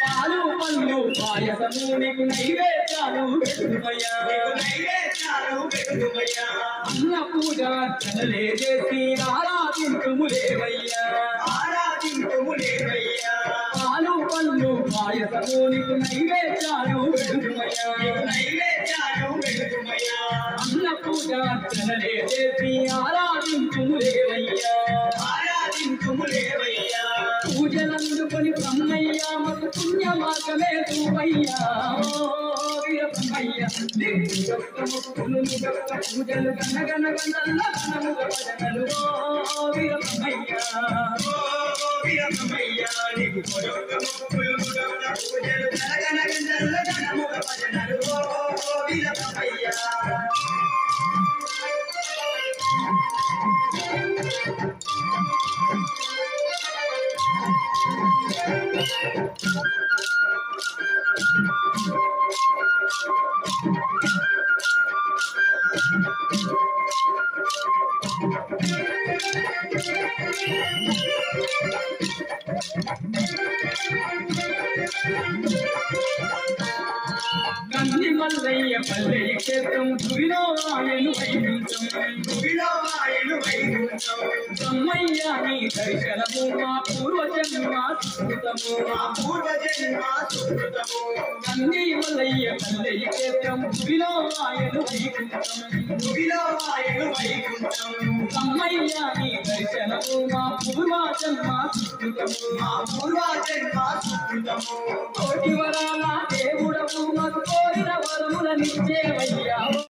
పాలు పళ్ళు పాయసము నీకు నైవేద్యాలు పెట్టుమయ్యా అన్న పూజ అర్చనలే చేసి ఆరాధించుములేవయ్యా పాలు పళ్ళు పాయసము నీకు నైవేద్యాలు పెట్టుమయ్యా అన్న పూజ అర్చనలే చేసి ఆరాధించుములేవయ్యా పూజలందుకొని బ్రహ్మయ్య మకు పుణ్య మార్గమే చూపయ్యా వీరబ్రహ్మయ్య పూజలు గనగన గనల్ల గనముగ భజనలు వీరబ్రహ్మయ్య నీకు పూజలు గనగన గనల్ల గనముగ భజనలు వీరబ్రహ్మయ్య గంధి మల్లయ్య పల్లెయ క్షేత్రం భువిలో ఆయను వైకుంఠం బ్రహ్మయ్య నీ దర్శనము మా పూర్వజన్మ సుకృతము గంధి మల్లయ్య పల్లెయ క్షేత్రం భువిలో ఆయను వైకుంఠం బ్రహ్మయ్య నీ దర్శనము మా పూర్వజన్మ సుకృతము కోటి వరాల దేవుడము మాకు కోరిన వరములనిచ్చేవయ్యా